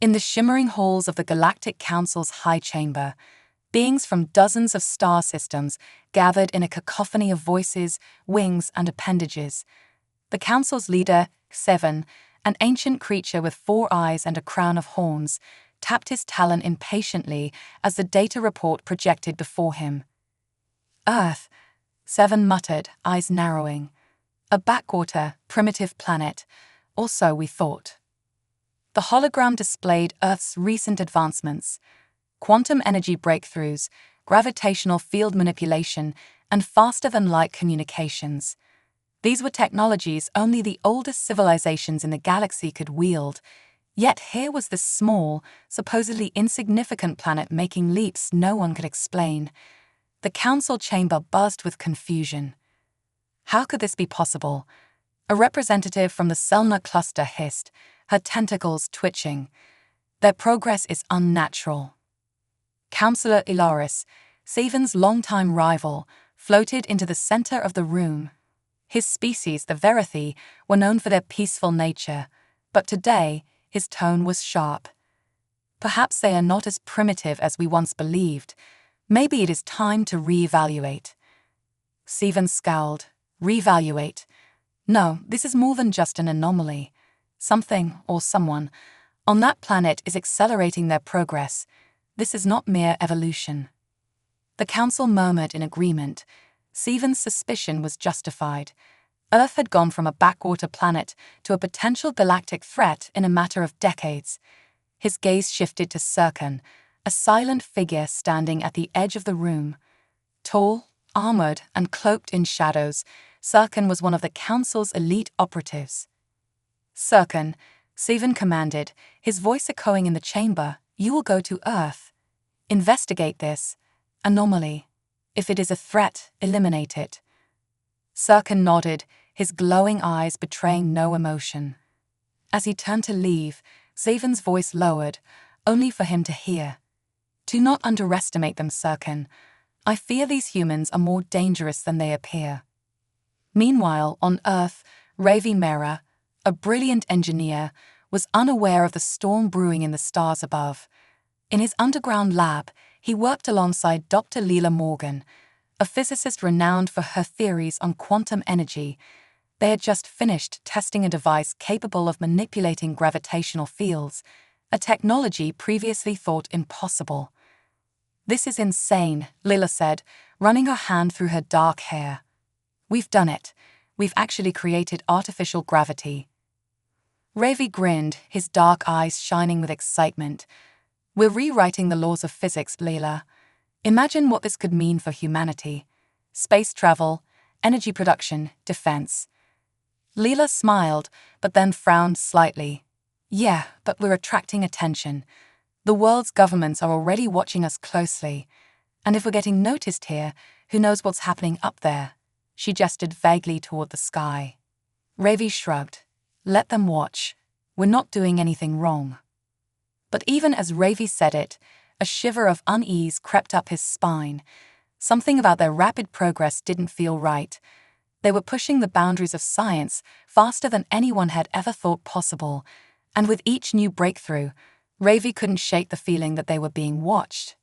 In the shimmering halls of the Galactic Council's high chamber, beings from dozens of star systems gathered in a cacophony of voices, wings, and appendages. The council's leader, Seven, an ancient creature with 4 eyes and a crown of horns, tapped his talon impatiently as the data report projected before him. Earth, Seven muttered, eyes narrowing. A backwater, primitive planet, or so we thought. The hologram displayed Earth's recent advancements: quantum energy breakthroughs, gravitational field manipulation, and faster-than-light communications. These were technologies only the oldest civilizations in the galaxy could wield, yet here was this small, supposedly insignificant planet making leaps no one could explain. The council chamber buzzed with confusion. How could this be possible? A representative from the Selna cluster hissed, her tentacles twitching. Their progress is unnatural. Councillor Ilaris, Savan's longtime rival, floated into the center of the room. His species, the Verithy, were known for their peaceful nature, but today his tone was sharp. Perhaps they are not as primitive as we once believed. Maybe it is time to reevaluate. Savan scowled. Reevaluate? No, this is more than just an anomaly. Something, or someone, on that planet is accelerating their progress. This is not mere evolution. The council murmured in agreement. Savan's suspicion was justified. Earth had gone from a backwater planet to a potential galactic threat in a matter of decades. His gaze shifted to Serkan, a silent figure standing at the edge of the room. Tall, armored, and cloaked in shadows, Serkan was one of the council's elite operatives. Serkan, Savan commanded, his voice echoing in the chamber, you will go to Earth. Investigate this anomaly. If it is a threat, eliminate it. Serkan nodded, his glowing eyes betraying no emotion. As he turned to leave, Savan's voice lowered, only for him to hear. Do not underestimate them, Serkan. I fear these humans are more dangerous than they appear. Meanwhile, on Earth, Ravi Mehra, a brilliant engineer, was unaware of the storm brewing in the stars above. In his underground lab, he worked alongside Dr. Leela Morgan, a physicist renowned for her theories on quantum energy. They had just finished testing a device capable of manipulating gravitational fields, a technology previously thought impossible. This is insane, Leela said, running her hand through her dark hair. We've done it. We've actually created artificial gravity. Ravi grinned, his dark eyes shining with excitement. We're rewriting the laws of physics, Leela. Imagine what this could mean for humanity. Space travel, energy production, defense. Leela smiled, but then frowned slightly. Yeah, but we're attracting attention. The world's governments are already watching us closely. And if we're getting noticed here, who knows what's happening up there? She gestured vaguely toward the sky. Ravi shrugged. Let them watch. We're not doing anything wrong. But even as Ravi said it, a shiver of unease crept up his spine. Something about their rapid progress didn't feel right. They were pushing the boundaries of science faster than anyone had ever thought possible, and with each new breakthrough, Ravi couldn't shake the feeling that they were being watched.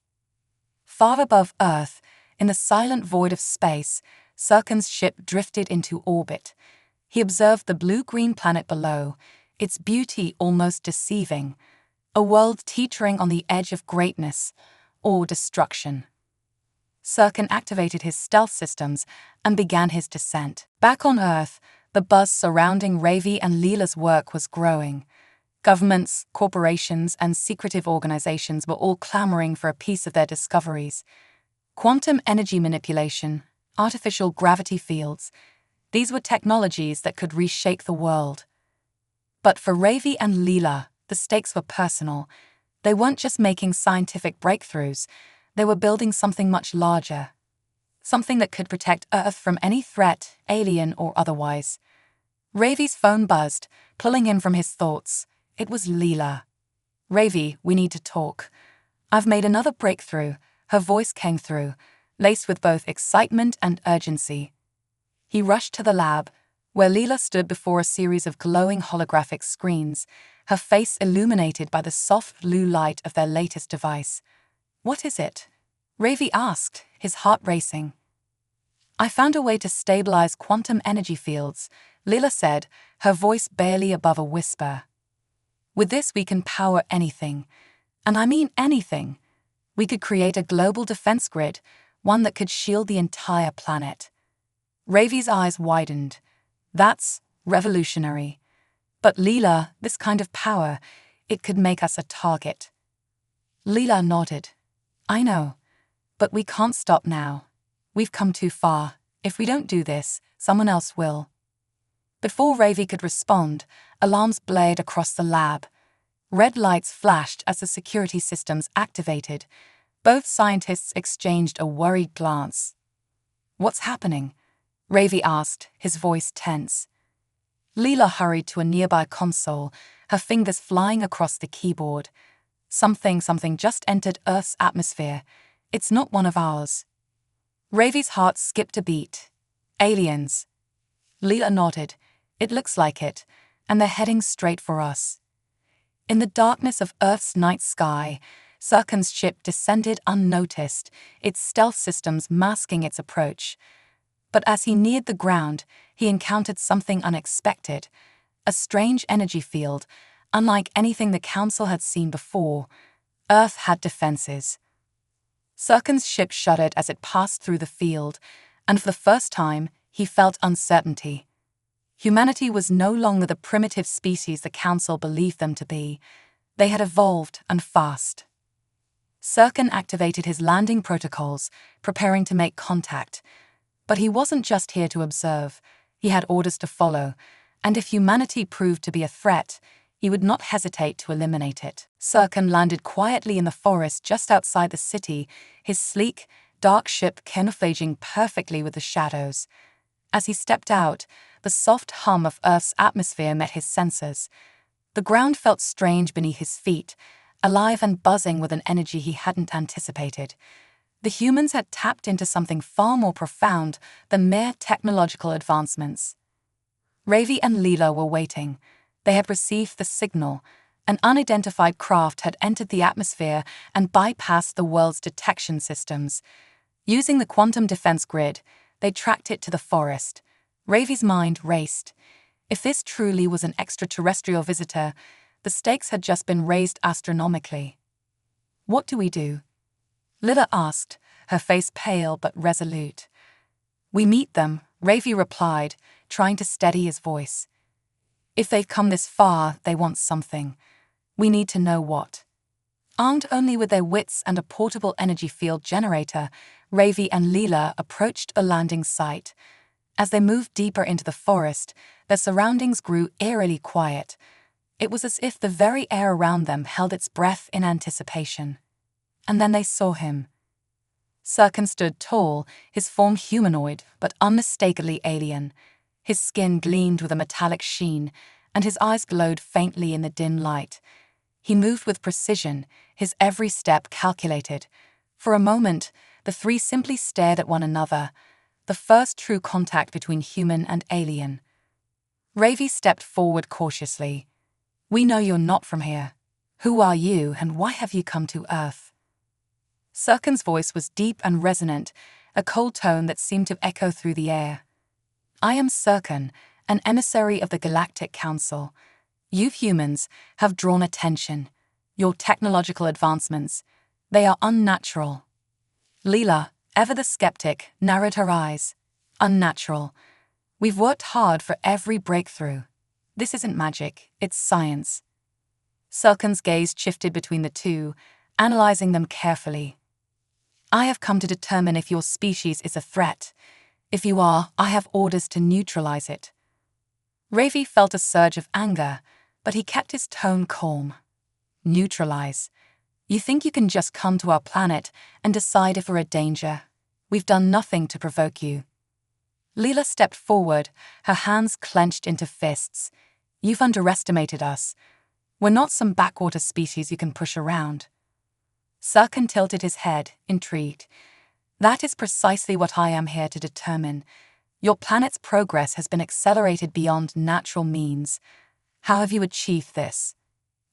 Far above Earth, in the silent void of space, Serkan's ship drifted into orbit. He observed the blue-green planet below, its beauty almost deceiving, a world teetering on the edge of greatness or destruction. Serkan activated his stealth systems and began his descent. Back on Earth, the buzz surrounding Ravi and Leela's work was growing. Governments, corporations, and secretive organizations were all clamoring for a piece of their discoveries. Quantum energy manipulation, artificial gravity fields, these were technologies that could reshape the world. But for Ravi and Leela, the stakes were personal. They weren't just making scientific breakthroughs, they were building something much larger. Something that could protect Earth from any threat, alien or otherwise. Ravi's phone buzzed, pulling him from his thoughts. It was Leela. Ravi, we need to talk. I've made another breakthrough. Her voice came through, laced with both excitement and urgency. He rushed to the lab, where Leela stood before a series of glowing holographic screens, her face illuminated by the soft blue light of their latest device. "What is it?" Ravi asked, his heart racing. "I found a way to stabilize quantum energy fields," Lila said, her voice barely above a whisper. "With this we can power anything. And I mean anything. We could create a global defense grid, one that could shield the entire planet." Ravi's eyes widened. "That's revolutionary. But Leela, this kind of power, it could make us a target." Leela nodded. "I know. But we can't stop now. We've come too far. If we don't do this, someone else will." Before Ravi could respond, alarms blared across the lab. Red lights flashed as the security systems activated. Both scientists exchanged a worried glance. "What's happening?" Ravi asked, his voice tense. Leela hurried to a nearby console, her fingers flying across the keyboard. Something just entered Earth's atmosphere. It's not one of ours." Ravi's heart skipped a beat. "Aliens." Leela nodded. "It looks like it, and they're heading straight for us." In the darkness of Earth's night sky, Sirkin's ship descended unnoticed, its stealth systems masking its approach. But as he neared the ground, he encountered something unexpected. A strange energy field, unlike anything the Council had seen before. Earth had defenses. Sirkin's ship shuddered as it passed through the field, and for the first time, he felt uncertainty. Humanity was no longer the primitive species the Council believed them to be. They had evolved, and fast. Sirkin activated his landing protocols, preparing to make contact. But he wasn't just here to observe. He had orders to follow, and if humanity proved to be a threat, he would not hesitate to eliminate it. Sirkin landed quietly in the forest just outside the city, his sleek, dark ship camouflaging perfectly with the shadows. As he stepped out, the soft hum of Earth's atmosphere met his senses. The ground felt strange beneath his feet, alive and buzzing with an energy he hadn't anticipated. The humans had tapped into something far more profound than mere technological advancements. Ravi and Leela were waiting. They had received the signal. An unidentified craft had entered the atmosphere and bypassed the world's detection systems. Using the quantum defense grid, they tracked it to the forest. Ravi's mind raced. If this truly was an extraterrestrial visitor, the stakes had just been raised astronomically. "What do we do?" Leela asked, her face pale but resolute. "We meet them," Ravi replied, trying to steady his voice. "If they've come this far, they want something. We need to know what." Armed only with their wits and a portable energy field generator, Ravi and Leela approached the landing site. As they moved deeper into the forest, their surroundings grew eerily quiet. It was as if the very air around them held its breath in anticipation. And then they saw him. Sirkin stood tall, his form humanoid but unmistakably alien. His skin gleamed with a metallic sheen, and his eyes glowed faintly in the dim light. He moved with precision, his every step calculated. For a moment, the three simply stared at one another, the first true contact between human and alien. Ravi stepped forward cautiously. "We know you're not from here. Who are you, and why have you come to Earth?" Sirkin's voice was deep and resonant, a cold tone that seemed to echo through the air. "I am Sirkin, an emissary of the Galactic Council. You humans have drawn attention. Your technological advancements, they are unnatural." Leela, ever the skeptic, narrowed her eyes. "Unnatural. We've worked hard for every breakthrough. This isn't magic, it's science." Sirkin's gaze shifted between the two, analyzing them carefully. "I have come to determine if your species is a threat. If you are, I have orders to neutralize it." Ravi felt a surge of anger, but he kept his tone calm. "Neutralize? You think you can just come to our planet and decide if we're a danger? We've done nothing to provoke you." Leela stepped forward, her hands clenched into fists. "You've underestimated us. We're not some backwater species you can push around." Sirkin tilted his head, intrigued. "That is precisely what I am here to determine. Your planet's progress has been accelerated beyond natural means. How have you achieved this?"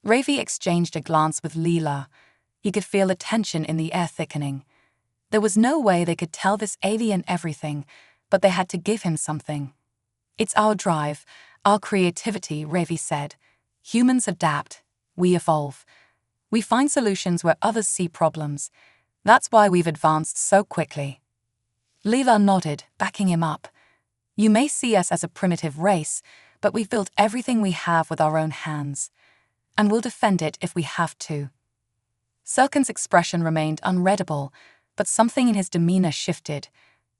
Ravi exchanged a glance with Leela. He could feel the tension in the air thickening. There was no way they could tell this alien everything, but they had to give him something. It's our drive, our creativity, Ravi said. Humans adapt. We evolve. We find solutions where others see problems. That's why we've advanced so quickly. Leela nodded, backing him up. You may see us as a primitive race, but we've built everything we have with our own hands. And we'll defend it if we have to. Sirkin's expression remained unreadable, but something in his demeanor shifted.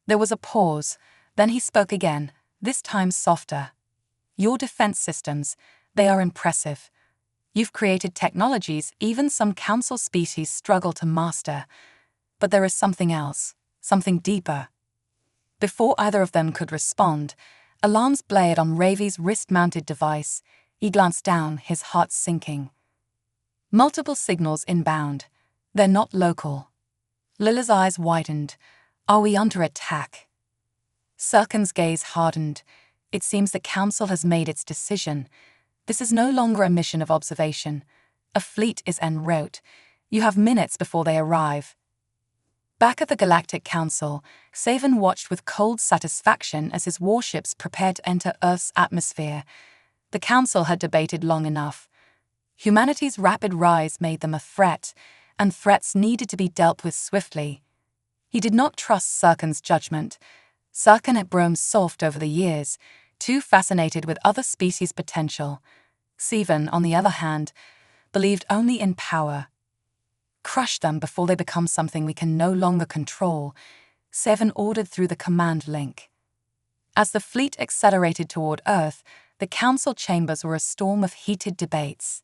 There was a pause, then he spoke again, this time softer. Your defense systems, they are impressive. You've created technologies even some council species struggle to master. But there is something else, something deeper. Before either of them could respond, alarms blared on Ravi's wrist-mounted device. He glanced down, his heart sinking. Multiple signals inbound. They're not local. Lila's eyes widened. Are we under attack? Sirkin's gaze hardened. It seems the Council has made its decision. This is no longer a mission of observation. A fleet is en route. You have minutes before they arrive. Back at the Galactic Council, Savan watched with cold satisfaction as his warships prepared to enter Earth's atmosphere. The Council had debated long enough. Humanity's rapid rise made them a threat, and threats needed to be dealt with swiftly. He did not trust Sirkin's judgment. Sirkin had grown soft over the years, too fascinated with other species' potential. Savan, on the other hand, believed only in power. Crush them before they become something we can no longer control, Savan ordered through the command link. As the fleet accelerated toward Earth, the council chambers were a storm of heated debates.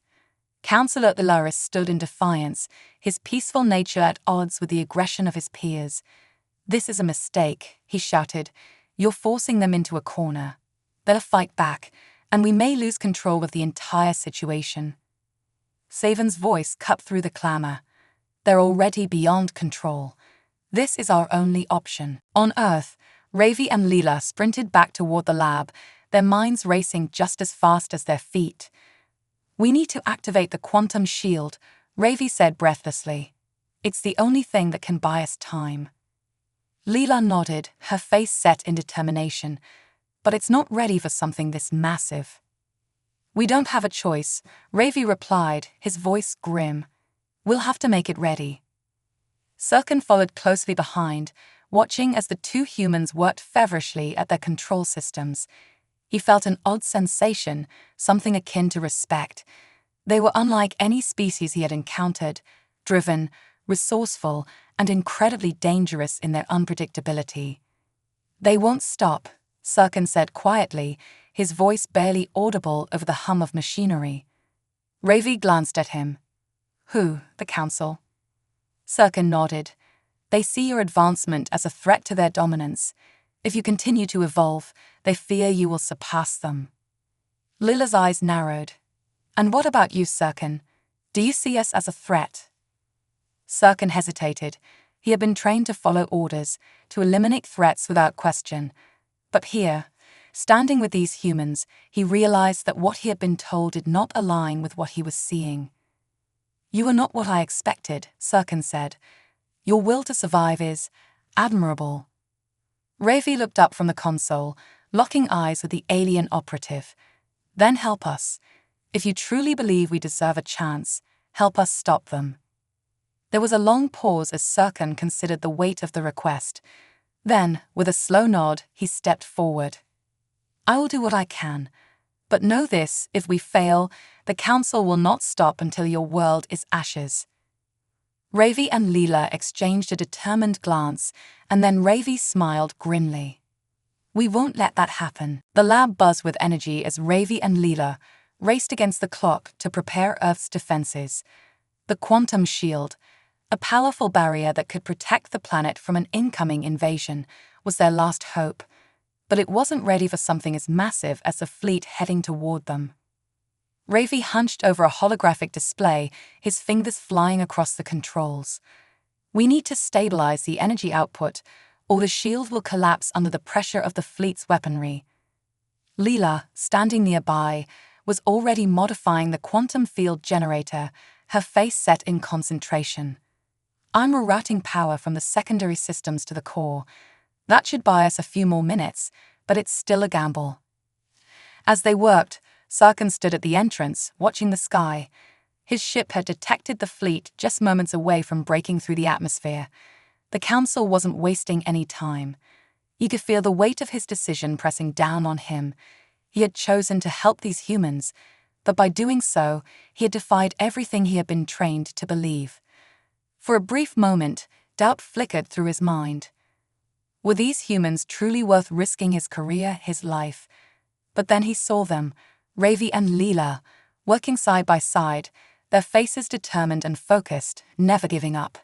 Councillor Ilaris stood in defiance, his peaceful nature at odds with the aggression of his peers. This is a mistake, he shouted. You're forcing them into a corner. They'll fight back, and we may lose control of the entire situation. Savan's voice cut through the clamor. They're already beyond control. This is our only option. On Earth, Ravi and Leela sprinted back toward the lab, their minds racing just as fast as their feet. We need to activate the quantum shield, Ravi said breathlessly. It's the only thing that can buy us time. Leela nodded, her face set in determination. But it's not ready for something this massive. We don't have a choice, Ravi replied, his voice grim. We'll have to make it ready. Sirkin followed closely behind, watching as the two humans worked feverishly at their control systems. He felt an odd sensation, something akin to respect. They were unlike any species he had encountered, driven, resourceful, and incredibly dangerous in their unpredictability. They won't stop, Sirkin said quietly, his voice barely audible over the hum of machinery. Ravi glanced at him. Who, the Council? Sirkin nodded. They see your advancement as a threat to their dominance. If you continue to evolve, they fear you will surpass them. Lila's eyes narrowed. And what about you, Sirkin? Do you see us as a threat? Sirkin hesitated. He had been trained to follow orders, to eliminate threats without question. But here, standing with these humans, he realized that what he had been told did not align with what he was seeing. You are not what I expected, Sirkin said. Your will to survive is admirable. Ravi looked up from the console, locking eyes with the alien operative. Then help us. If you truly believe we deserve a chance, help us stop them. There was a long pause as Sirkin considered the weight of the request. Then, with a slow nod, he stepped forward. I will do what I can. But know this, if we fail, the Council will not stop until your world is ashes. Ravi and Leela exchanged a determined glance, and then Ravi smiled grimly. We won't let that happen. The lab buzzed with energy as Ravi and Leela raced against the clock to prepare Earth's defenses. The quantum shield, a powerful barrier that could protect the planet from an incoming invasion, was their last hope. But it wasn't ready for something as massive as the fleet heading toward them. Ravi hunched over a holographic display, his fingers flying across the controls. We need to stabilize the energy output, or the shield will collapse under the pressure of the fleet's weaponry. Leela, standing nearby, was already modifying the quantum field generator, her face set in concentration. "I'm rerouting power from the secondary systems to the core. That should buy us a few more minutes, but it's still a gamble." As they worked, Sarkin stood at the entrance, watching the sky. His ship had detected the fleet just moments away from breaking through the atmosphere. The Council wasn't wasting any time. You could feel the weight of his decision pressing down on him. He had chosen to help these humans, but by doing so, he had defied everything he had been trained to believe. For a brief moment, doubt flickered through his mind. Were these humans truly worth risking his career, his life? But then he saw them, Ravi and Leela, working side by side, their faces determined and focused, never giving up.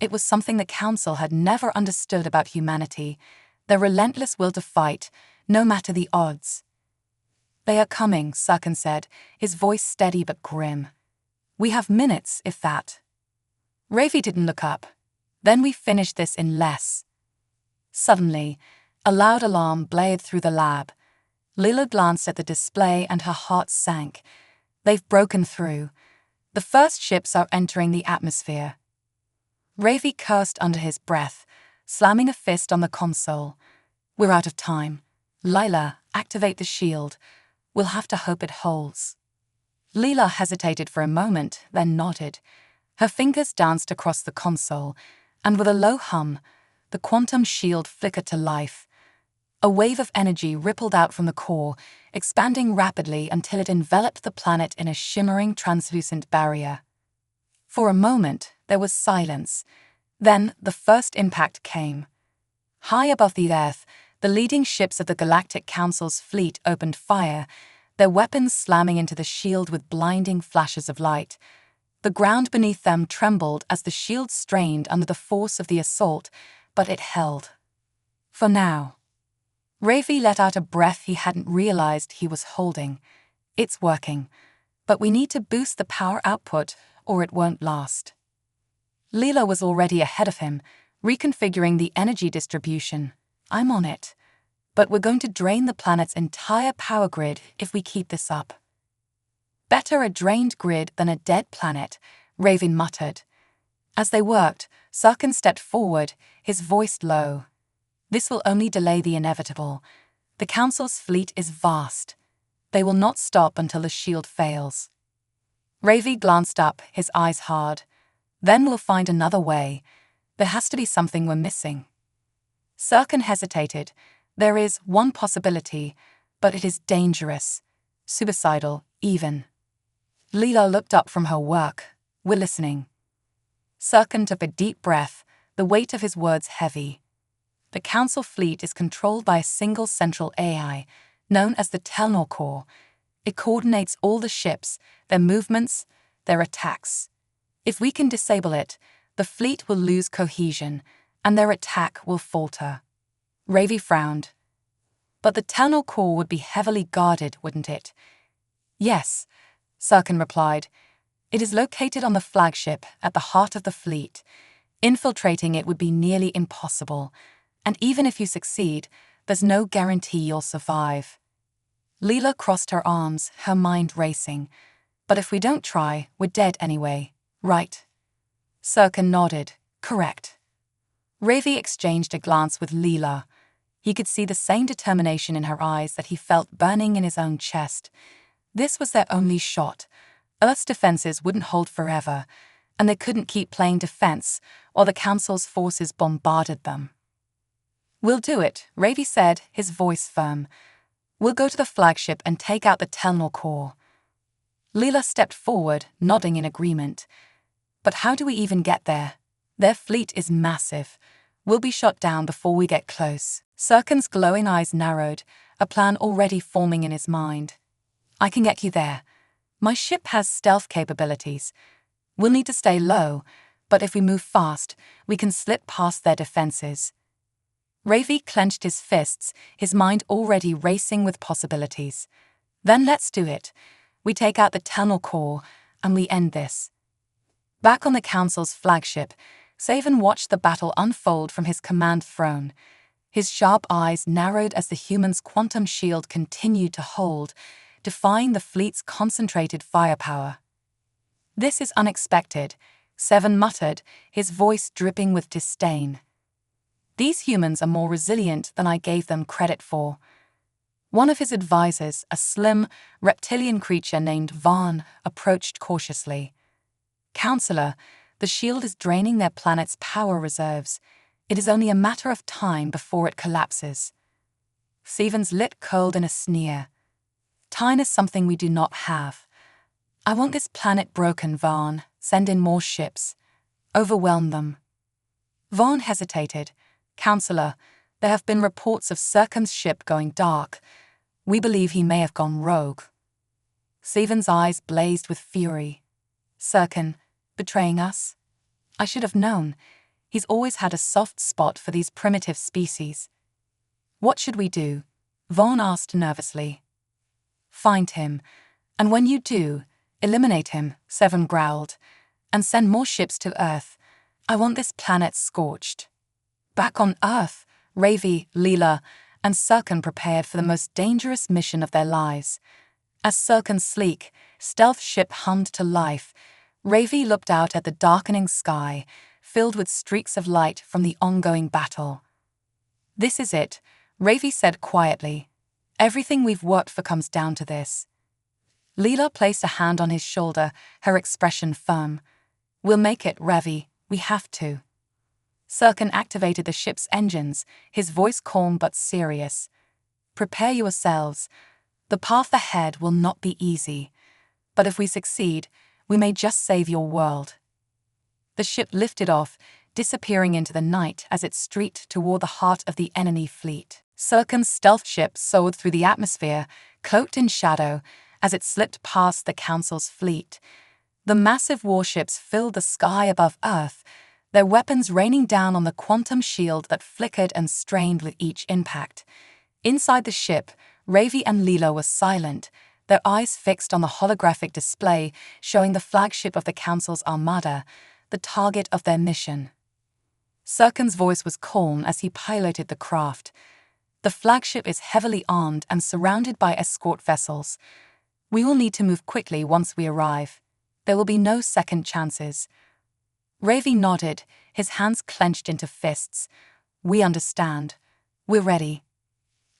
It was something the Council had never understood about humanity, their relentless will to fight, no matter the odds. "They are coming," Sarkin said, his voice steady but grim. "We have minutes, if that." Ravi didn't look up. "Then we finish this in less." Suddenly, a loud alarm blared through the lab. Leela glanced at the display and her heart sank. "They've broken through. The first ships are entering the atmosphere." Ravi cursed under his breath, slamming a fist on the console. "We're out of time. Leela, activate the shield. We'll have to hope it holds." Leela hesitated for a moment, then nodded. Her fingers danced across the console, and with a low hum, the quantum shield flickered to life. A wave of energy rippled out from the core, expanding rapidly until it enveloped the planet in a shimmering, translucent barrier. For a moment, there was silence. Then the first impact came. High above the Earth, the leading ships of the Galactic Council's fleet opened fire, their weapons slamming into the shield with blinding flashes of light. The ground beneath them trembled as the shield strained under the force of the assault, but it held. For now. Ravi let out a breath he hadn't realized he was holding. "It's working, but we need to boost the power output or it won't last." Leela was already ahead of him, reconfiguring the energy distribution. "I'm on it. But we're going to drain the planet's entire power grid if we keep this up." "Better a drained grid than a dead planet," Ravi muttered. As they worked, Sarkin stepped forward, his voice low. "This will only delay the inevitable. The Council's fleet is vast. They will not stop until the shield fails." Ravi glanced up, his eyes hard. "Then we'll find another way. There has to be something we're missing." Sarkin hesitated. "There is one possibility, but it is dangerous. Suicidal, even." Leela looked up from her work. "We're listening." Sarkin took a deep breath, the weight of his words heavy. "The Council fleet is controlled by a single central AI, known as the Telnor Core. It coordinates all the ships, their movements, their attacks. If we can disable it, the fleet will lose cohesion, and their attack will falter." Ravi frowned. "But the Telnor Core would be heavily guarded, wouldn't it?" "Yes," Sarkin replied. "It is located on the flagship at the heart of the fleet. Infiltrating it would be nearly impossible, and even if you succeed, there's no guarantee you'll survive." Leela crossed her arms, her mind racing. "But if we don't try, we're dead anyway, right?" Sarkin nodded. "Correct." Ravi exchanged a glance with Leela. He could see the same determination in her eyes that he felt burning in his own chest. This was their only shot. Earth's defenses wouldn't hold forever, and they couldn't keep playing defense while the Council's forces bombarded them. "We'll do it," Ravi said, his voice firm. "We'll go to the flagship and take out the Telnor Core." Leela stepped forward, nodding in agreement. "But how do we even get there? Their fleet is massive. We'll be shot down before we get close." Sarkin's glowing eyes narrowed, a plan already forming in his mind. "I can get you there. My ship has stealth capabilities. We'll need to stay low, but if we move fast, we can slip past their defenses." Ravi clenched his fists, his mind already racing with possibilities. "Then let's do it. We take out the Telnor Core, and we end this." Back on the Council's flagship, Savan watched the battle unfold from his command throne. His sharp eyes narrowed as the human's quantum shield continued to hold, defying the fleet's concentrated firepower. "This is unexpected," Seven muttered, his voice dripping with disdain. "These humans are more resilient than I gave them credit for." One of his advisors, a slim, reptilian creature named Vaughn, approached cautiously. "Counselor, the shield is draining their planet's power reserves. It is only a matter of time before it collapses." Stephen's lip curled in a sneer. "Time is something we do not have. I want this planet broken, Vaughn. Send in more ships. Overwhelm them." Vaughn hesitated. "Counselor, there have been reports of Circum's ship going dark. We believe he may have gone rogue." Stephen's eyes blazed with fury. "Circum, betraying us? I should have known. He's always had a soft spot for these primitive species." "What should we do?" Vaughn asked nervously. "Find him, and when you do, eliminate him," Seven growled, "and send more ships to Earth. I want this planet scorched." Back on Earth, Ravi, Leela, and Circum prepared for the most dangerous mission of their lives. As Circum's sleek, stealth ship hummed to life, Ravi looked out at the darkening sky, filled with streaks of light from the ongoing battle. "This is it," Ravi said quietly. "Everything we've worked for comes down to this." Leela placed a hand on his shoulder, her expression firm. "We'll make it, Ravi. We have to." Circum activated the ship's engines, his voice calm but serious. "Prepare yourselves. The path ahead will not be easy. But if we succeed, we may just save your world." The ship lifted off, disappearing into the night as it streaked toward the heart of the enemy fleet. Circum's stealth ship soared through the atmosphere, cloaked in shadow, as it slipped past the Council's fleet. The massive warships filled the sky above Earth, their weapons raining down on the quantum shield that flickered and strained with each impact. Inside the ship, Ravi and Leela were silent, their eyes fixed on the holographic display showing the flagship of the Council's armada, the target of their mission. Circum's voice was calm as he piloted the craft. "The flagship is heavily armed and surrounded by escort vessels. We will need to move quickly once we arrive. There will be no second chances." Ravi nodded, his hands clenched into fists. "We understand. We're ready."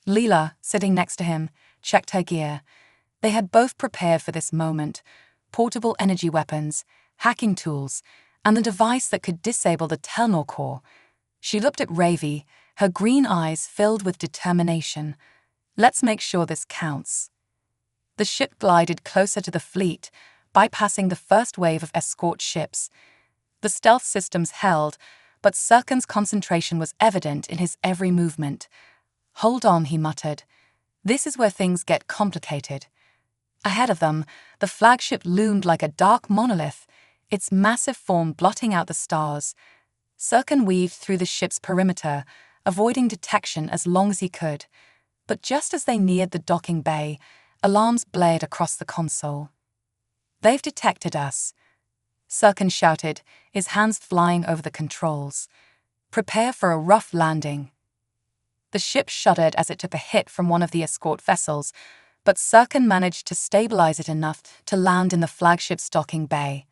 Leela, sitting next to him, checked her gear. They had both prepared for this moment: portable energy weapons, hacking tools, and the device that could disable the Telnor core. She looked at Ravi, her green eyes filled with determination. "Let's make sure this counts." The ship glided closer to the fleet, bypassing the first wave of escort ships. The stealth systems held, but Circum's concentration was evident in his every movement. "Hold on," he muttered. "This is where things get complicated." Ahead of them, the flagship loomed like a dark monolith, its massive form blotting out the stars. Circum weaved through the ship's perimeter, avoiding detection as long as he could. But just as they neared the docking bay, alarms blared across the console. "They've detected us," Circum shouted, his hands flying over the controls. "Prepare for a rough landing." The ship shuddered as it took a hit from one of the escort vessels, but Circum managed to stabilize it enough to land in the flagship's docking bay.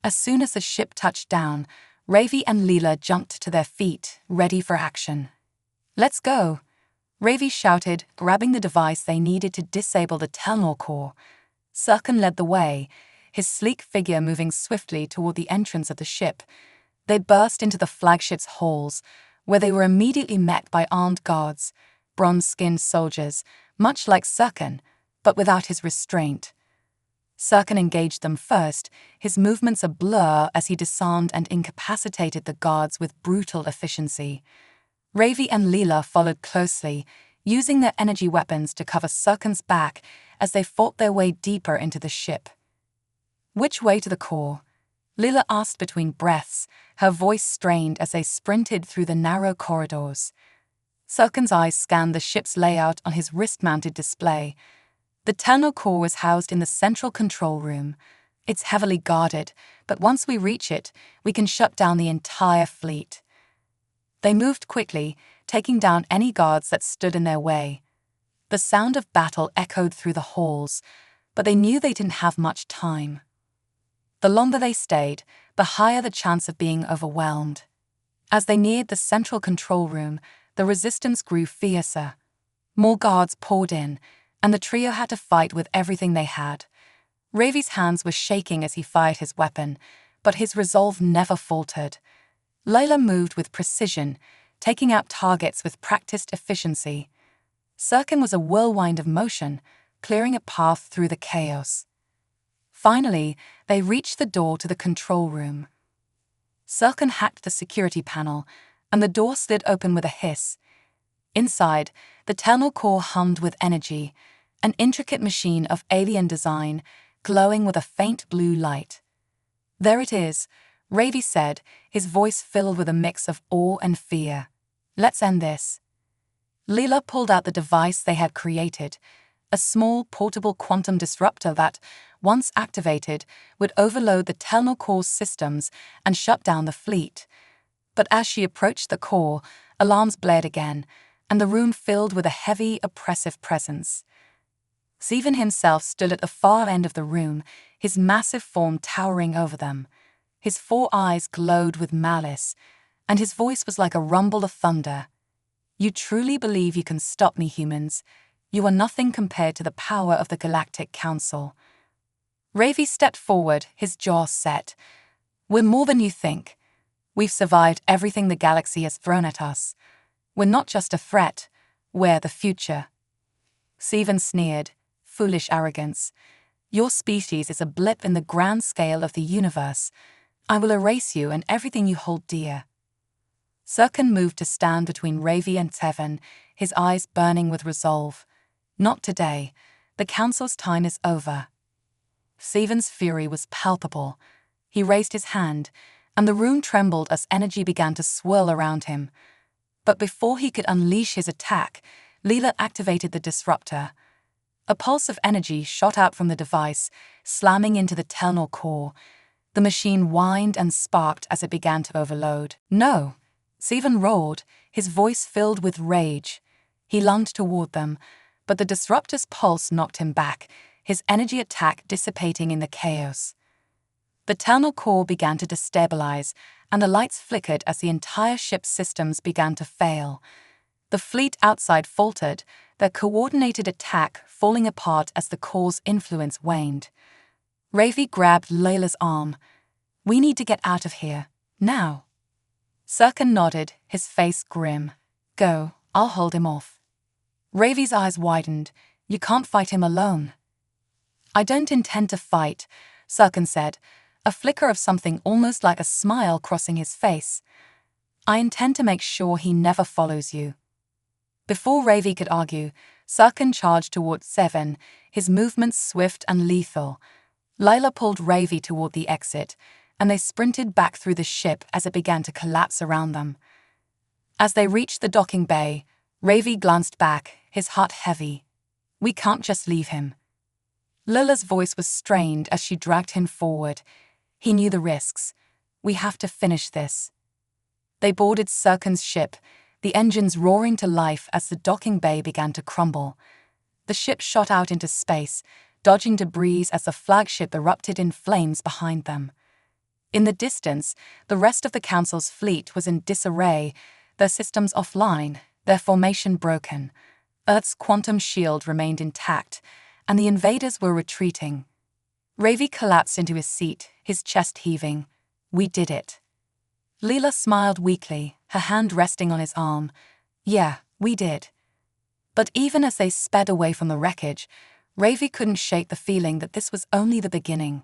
As soon as the ship touched down, Ravi and Leela jumped to their feet, ready for action. "Let's go," Ravi shouted, grabbing the device they needed to disable the Telnor core. Circum led the way, his sleek figure moving swiftly toward the entrance of the ship. They burst into the flagship's halls, where they were immediately met by armed guards, bronze-skinned soldiers, much like Circum, but without his restraint. Circum engaged them first, his movements a blur as he disarmed and incapacitated the guards with brutal efficiency. Ravi and Leela followed closely, using their energy weapons to cover Circum's back as they fought their way deeper into the ship. "Which way to the core?" Leela asked between breaths, her voice strained as they sprinted through the narrow corridors. Circum's eyes scanned the ship's layout on his wrist-mounted display. The Telnor core was housed in the central control room. It's heavily guarded, but once we reach it, we can shut down the entire fleet. They moved quickly, taking down any guards that stood in their way. The sound of battle echoed through the halls, but they knew they didn't have much time. The longer they stayed, the higher the chance of being overwhelmed. As they neared the central control room, the resistance grew fiercer. More guards poured in, and the trio had to fight with everything they had. Ravi's hands were shaking as he fired his weapon, but his resolve never faltered. Layla moved with precision, taking out targets with practiced efficiency. Sirkin was a whirlwind of motion, clearing a path through the chaos. Finally, they reached the door to the control room. Sirkin hacked the security panel, and the door slid open with a hiss. Inside, the terminal core hummed with energy, an intricate machine of alien design, glowing with a faint blue light. "There it is," Ravi said, his voice filled with a mix of awe and fear. "Let's end this." Leela pulled out the device they had created, a small portable quantum disruptor that, once activated, would overload the terminal core's systems and shut down the fleet. But as she approached the core, alarms blared again, and the room filled with a heavy, oppressive presence. Sivan himself stood at the far end of the room, his massive form towering over them. His 4 eyes glowed with malice, and his voice was like a rumble of thunder. "You truly believe you can stop me, humans? You are nothing compared to the power of the Galactic Council." Ravi stepped forward, his jaw set. "We're more than you think. We've survived everything the galaxy has thrown at us. We're not just a threat, we're the future." Sivan sneered, "Foolish arrogance. Your species is a blip in the grand scale of the universe. I will erase you and everything you hold dear." Sirkin moved to stand between Ravi and Seven, his eyes burning with resolve. "Not today. The Council's time is over." Sivan's fury was palpable. He raised his hand, and the room trembled as energy began to swirl around him. But before he could unleash his attack, Leela activated the disruptor. A pulse of energy shot out from the device, slamming into the terminal core. The machine whined and sparked as it began to overload. "No!" Sivan roared, his voice filled with rage. He lunged toward them, but the disruptor's pulse knocked him back, his energy attack dissipating in the chaos. The terminal core began to destabilize, and the lights flickered as the entire ship's systems began to fail. The fleet outside faltered, their coordinated attack falling apart as the core's influence waned. Ravi grabbed Layla's arm. "We need to get out of here, now." Sirkin nodded, his face grim. "Go, I'll hold him off." Ravi's eyes widened. "You can't fight him alone." "I don't intend to fight," Sirkin said, a flicker of something almost like a smile crossing his face. "I intend to make sure he never follows you." Before Ravi could argue, Sirkin charged toward Seven, his movements swift and lethal. Layla pulled Ravi toward the exit, and they sprinted back through the ship as it began to collapse around them. As they reached the docking bay, Ravi glanced back, his heart heavy. "We can't just leave him." Lola's voice was strained as she dragged him forward. He knew the risks. "We have to finish this." They boarded Sirkin's ship, the engines roaring to life as the docking bay began to crumble. The ship shot out into space, dodging debris as the flagship erupted in flames behind them. In the distance, the rest of the Council's fleet was in disarray, their systems offline, their formation broken. Earth's quantum shield remained intact, and the invaders were retreating. Ravi collapsed into his seat, his chest heaving. "We did it." Leela smiled weakly, her hand resting on his arm. "Yeah, we did." But even as they sped away from the wreckage, Ravi couldn't shake the feeling that this was only the beginning.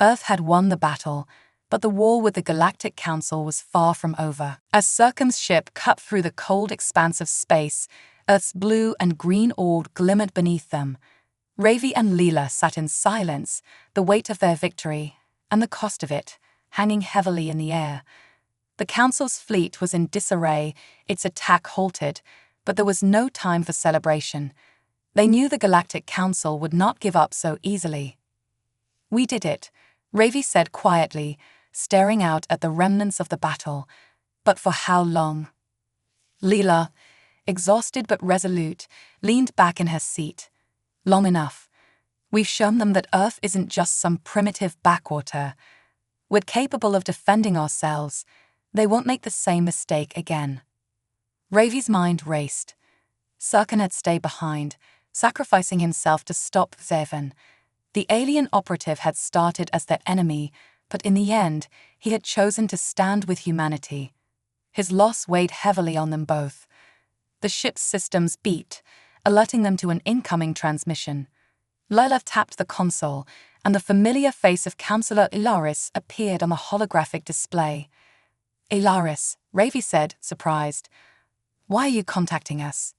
Earth had won the battle, but the war with the Galactic Council was far from over. As Sirkin's ship cut through the cold expanse of space, Earth's blue and green orb glimmered beneath them. Ravi and Leela sat in silence, the weight of their victory, and the cost of it, hanging heavily in the air. The Council's fleet was in disarray, its attack halted, but there was no time for celebration. They knew the Galactic Council would not give up so easily. "We did it," Ravi said quietly, staring out at the remnants of the battle. "But for how long?" "Leela, exhausted but resolute, leaned back in her seat. Long enough. We've shown them that Earth isn't just some primitive backwater. We're capable of defending ourselves. They won't make the same mistake again. Ravi's mind raced. Sirkin had stayed behind, sacrificing himself to stop Zevon. The alien operative had started as their enemy, but in the end, he had chosen to stand with humanity. His loss weighed heavily on them both. The ship's systems beeped, alerting them to an incoming transmission. Lila tapped the console, and the familiar face of Counselor Ilaris appeared on the holographic display. "Ilaris," Ravi said, surprised. "Why are you contacting us?"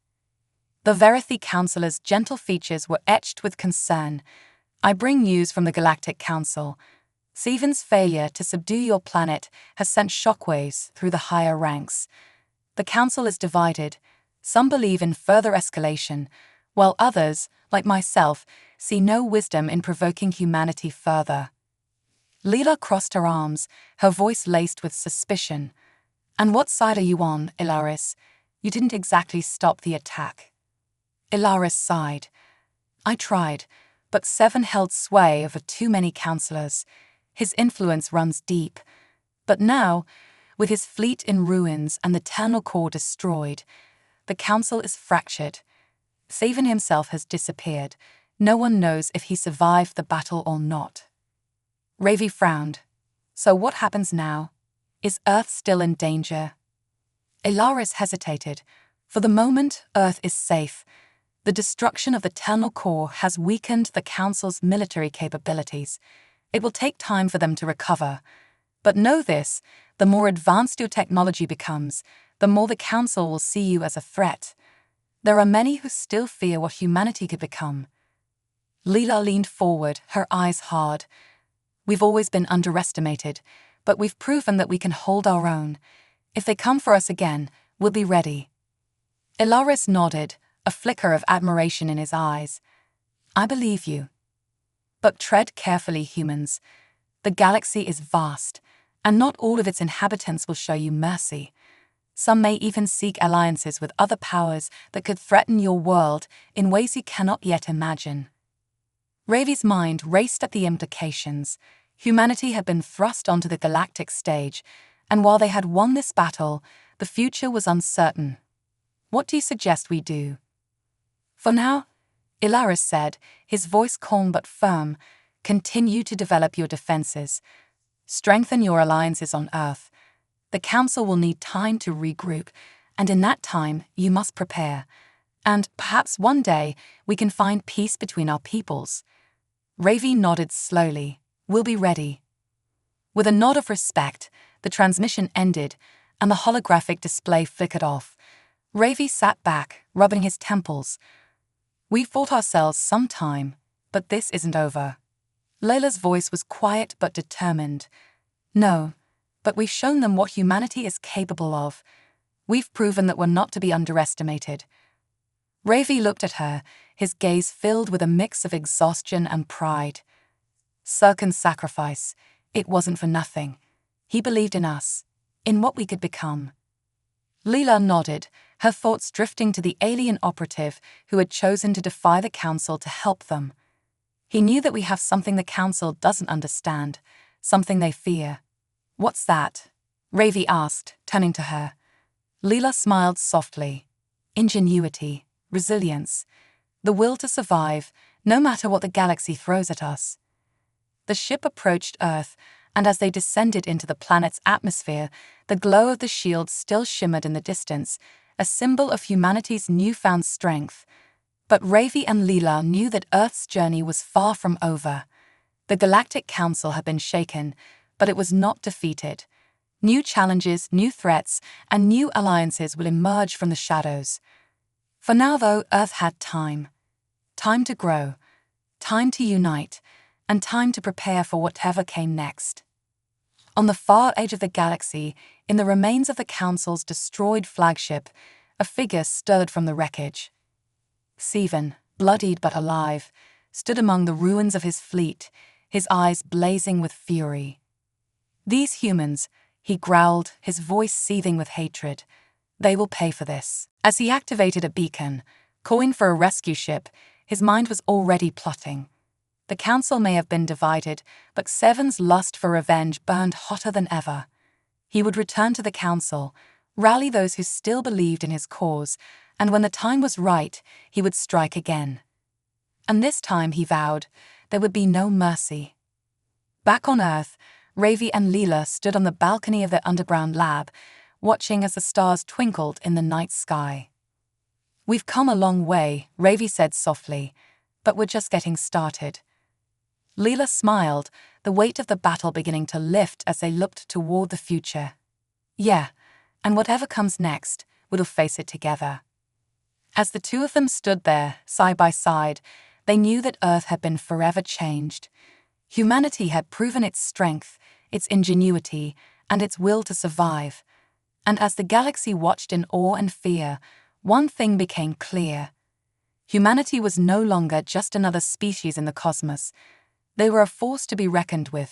The Verithi Counselor's gentle features were etched with concern. "I bring news from the Galactic Council. Seven's failure to subdue your planet has sent shockwaves through the higher ranks. The Council is divided. Some believe in further escalation, while others, like myself, see no wisdom in provoking humanity further." Leela crossed her arms, her voice laced with suspicion. "And what side are you on, Ilaris? You didn't exactly stop the attack." Ilaris sighed. "I tried, but Seven held sway over too many counselors. His influence runs deep. But now, with his fleet in ruins and the Eternal Core destroyed, the Council is fractured. Seven himself has disappeared. No one knows if he survived the battle or not." Ravi frowned. "So what happens now? Is Earth still in danger?" Ilaris hesitated. "For the moment, Earth is safe. The destruction of the Eternal Core has weakened the Council's military capabilities. It will take time for them to recover. But know this, the more advanced your technology becomes, the more the Council will see you as a threat. There are many who still fear what humanity could become." Leela leaned forward, her eyes hard. "We've always been underestimated, but we've proven that we can hold our own. If they come for us again, we'll be ready." Ilaris nodded, a flicker of admiration in his eyes. "I believe you. But tread carefully, humans. The galaxy is vast, and not all of its inhabitants will show you mercy. Some may even seek alliances with other powers that could threaten your world in ways you cannot yet imagine." Ravi's mind raced at the implications. Humanity had been thrust onto the galactic stage, and while they had won this battle, the future was uncertain. "What do you suggest we do?" "For now," Ilaris said, his voice calm but firm, "continue to develop your defenses. Strengthen your alliances on Earth. The Council will need time to regroup, and in that time, you must prepare. And perhaps one day, we can find peace between our peoples." Ravi nodded slowly. "We'll be ready." With a nod of respect, the transmission ended, and the holographic display flickered off. Ravi sat back, rubbing his temples. "We fought ourselves some time, but this isn't over." Layla's voice was quiet but determined. "No, but we've shown them what humanity is capable of. We've proven that we're not to be underestimated." Ravi looked at her, his gaze filled with a mix of exhaustion and pride. "Sirkin's sacrifice, it wasn't for nothing. He believed in us, in what we could become." Leela nodded, her thoughts drifting to the alien operative who had chosen to defy the Council to help them. "He knew that we have something the Council doesn't understand, something they fear." "What's that?" Ravi asked, turning to her. Leela smiled softly. "Ingenuity, resilience, the will to survive, no matter what the galaxy throws at us." The ship approached Earth, and as they descended into the planet's atmosphere, the glow of the shield still shimmered in the distance, a symbol of humanity's newfound strength. But Ravi and Leela knew that Earth's journey was far from over. The Galactic Council had been shaken, but it was not defeated. New challenges, new threats, and new alliances will emerge from the shadows. For now, though, Earth had time. Time to grow, time to unite, and time to prepare for whatever came next. On the far edge of the galaxy, in the remains of the Council's destroyed flagship, a figure stirred from the wreckage. Seven, bloodied but alive, stood among the ruins of his fleet, his eyes blazing with fury. "These humans," he growled, his voice seething with hatred, "they will pay for this." As he activated a beacon, calling for a rescue ship, his mind was already plotting. The council may have been divided, but Seven's lust for revenge burned hotter than ever. He would return to the council, rally those who still believed in his cause, and when the time was right, he would strike again. And this time, he vowed, there would be no mercy. Back on Earth, Ravi and Leela stood on the balcony of their underground lab, watching as the stars twinkled in the night sky. "We've come a long way," Ravi said softly, "but we're just getting started." Leela smiled, the weight of the battle beginning to lift as they looked toward the future. "Yeah, and whatever comes next, we'll face it together." As the two of them stood there, side by side, they knew that Earth had been forever changed. Humanity had proven its strength, its ingenuity, and its will to survive. And as the galaxy watched in awe and fear, one thing became clear. Humanity was no longer just another species in the cosmos. They were a force to be reckoned with,